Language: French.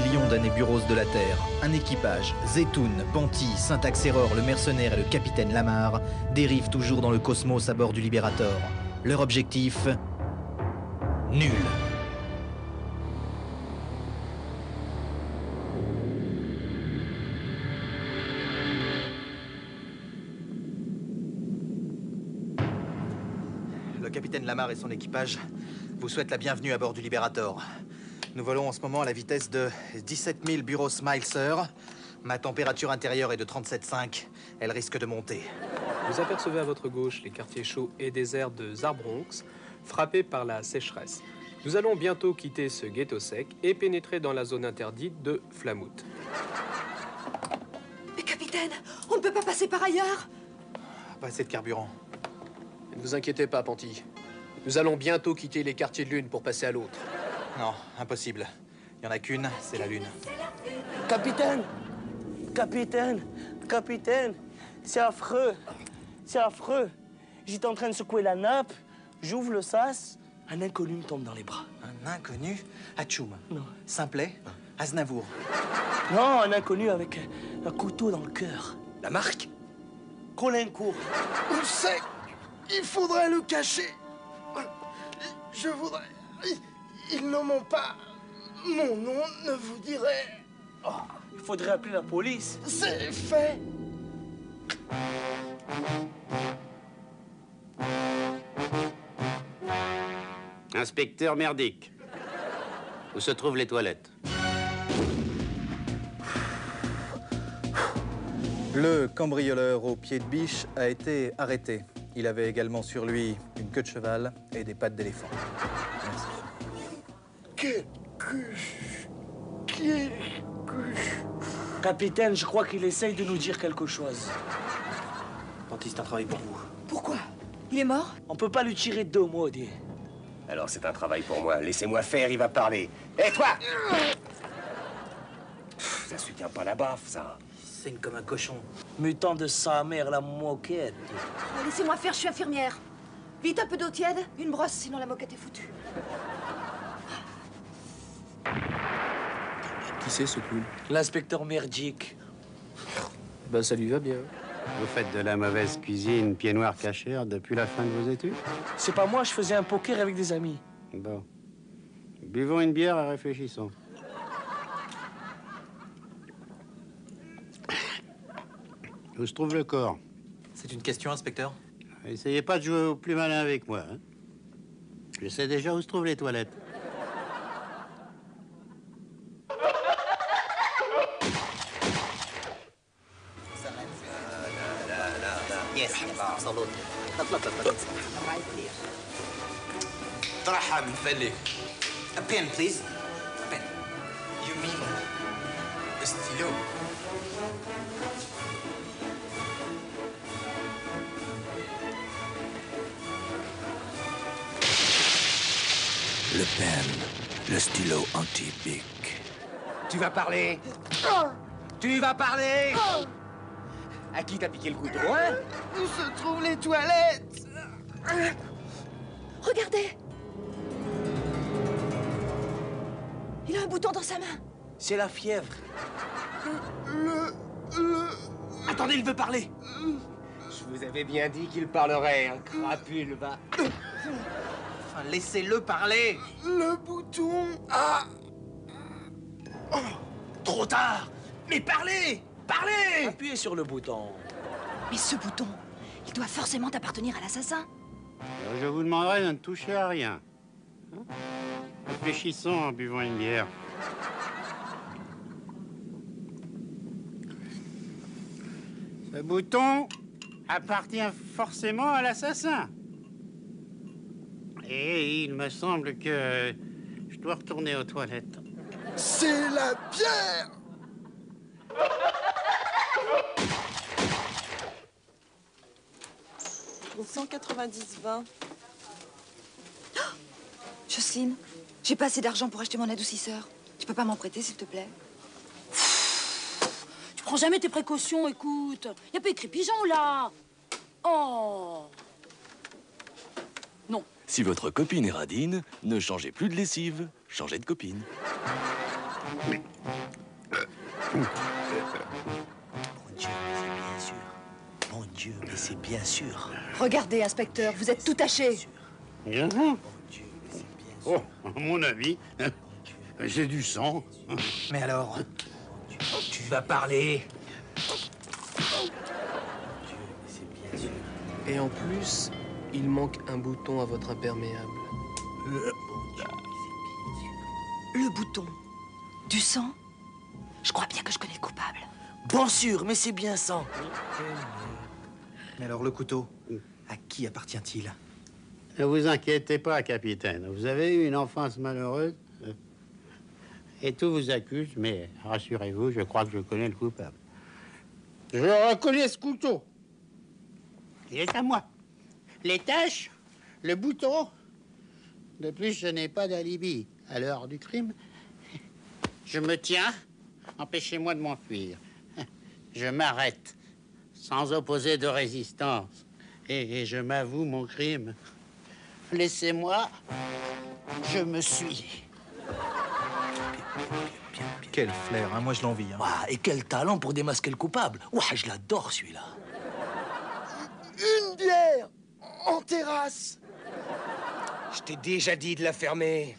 millions d'années bureaux de la Terre, un équipage, Zetoun, Panty, Syntax-Error, le mercenaire et le capitaine Lamar, dérivent toujours dans le cosmos à bord du Liberator. Leur objectif? Nul. Le capitaine Lamar et son équipage vous souhaitent la bienvenue à bord du Liberator. Nous volons en ce moment à la vitesse de 17 000 bureaux miles/heure. Ma température intérieure est de 37,5. Elle risque de monter. Vous apercevez à votre gauche les quartiers chauds et déserts de Zarbronx, frappés par la sécheresse. Nous allons bientôt quitter ce ghetto sec et pénétrer dans la zone interdite de Flamouth. Mais capitaine, on ne peut pas passer par ailleurs. Pas assez de carburant. Ne vous inquiétez pas, Panty. Nous allons bientôt quitter les quartiers de lune pour passer à l'autre. Non, impossible. Il n'y en a qu'une, c'est la Lune. Capitaine! Capitaine! Capitaine! C'est affreux! C'est affreux! J'étais en train de secouer la nappe, j'ouvre le sas, un inconnu me tombe dans les bras. Un inconnu? Atchoum. Non. Simplet? Aznavour. Non, un inconnu avec un couteau dans le cœur. La marque? Colincourt. On sait, il faudrait le cacher. Je voudrais... Ils n'ont pas... Mon nom ne vous dirait... Oh, il faudrait appeler la police. C'est fait. Inspecteur Merdic, où se trouvent les toilettes? Le cambrioleur au pied de biche a été arrêté. Il avait également sur lui une queue de cheval et des pattes d'éléphant. Merci. Capitaine, je crois qu'il essaye de nous dire quelque chose. Panty, c'est un travail pour vous. Pourquoi? Il est mort? On peut pas lui tirer 2 mots, dis. Alors c'est un travail pour moi. Laissez-moi faire, il va parler. Hé, toi! Ça soutient pas la baffe, ça. Il saigne comme un cochon. Mutant de sa mère, la moquette. Oh, laissez-moi faire, je suis infirmière. Vite, un peu d'eau tiède, une brosse, sinon la moquette est foutue. Qui c'est ce clown? L'inspecteur Merdic. Ben, ça lui va bien. Vous faites de la mauvaise cuisine, pied noir cachère, depuis la fin de vos études? C'est pas moi, je faisais un poker avec des amis. Bon. Buvons une bière et réfléchissons. Où se trouve le corps? C'est une question, inspecteur? Essayez pas de jouer au plus malin avec moi, hein. Je sais déjà où se trouvent les toilettes. Yes, absolutely. طرحها من فلك. A pen, please. A pen. You mean stylo? Le pen, le stylo anti-bic. Tu vas parler? Tu vas parler? À qui t'as piqué le couteau, hein? Où se trouvent les toilettes? Regardez! Il a un bouton dans sa main. C'est la fièvre. Attendez, il veut parler. Je vous avais bien dit qu'il parlerait, un crapule, va. Enfin, laissez-le parler. Le bouton... Ah! Trop tard. Mais parlez! Parlez! Appuyez sur le bouton. Mais ce bouton, il doit forcément appartenir à l'assassin. Alors, je vous demanderai de ne toucher à rien. Hein? Réfléchissons en buvant une bière. Ce bouton appartient forcément à l'assassin. Et il me semble que je dois retourner aux toilettes. C'est la bière! Pour 190,20. Jocelyne, j'ai pas assez d'argent pour acheter mon adoucisseur. Tu peux pas m'en prêter, s'il te plaît? Tu prends jamais tes précautions, écoute. Y a pas écrit pigeon, là. Oh. Non. Si votre copine est radine, ne changez plus de lessive, changez de copine. c'est bien sûr. Regardez, inspecteur, vous êtes tout taché. Oh, à mon avis, c'est du sang. Mais alors? Tu vas parler. Et en plus, il manque un bouton à votre imperméable. Le bouton. Du sang? Je crois bien que je connais le coupable. Bon sûr, mais c'est bien ça. Mais alors, le couteau, à qui appartient-il? Ne vous inquiétez pas, capitaine. Vous avez eu une enfance malheureuse. Et tout vous accuse, mais rassurez-vous, je crois que je connais le coupable. Je reconnais ce couteau. Il est à moi. Les taches, le bouton. De plus, je n'ai pas d'alibi. À l'heure du crime, je me tiens. Empêchez-moi de m'enfuir. Je m'arrête, sans opposer de résistance. Et je m'avoue mon crime. Laissez-moi, je me suis. Quel flair, hein? Moi je l'envie. Hein. Ah, et quel talent pour démasquer le coupable. Ouah, je l'adore celui-là. Une bière en terrasse. Je t'ai déjà dit de la fermer.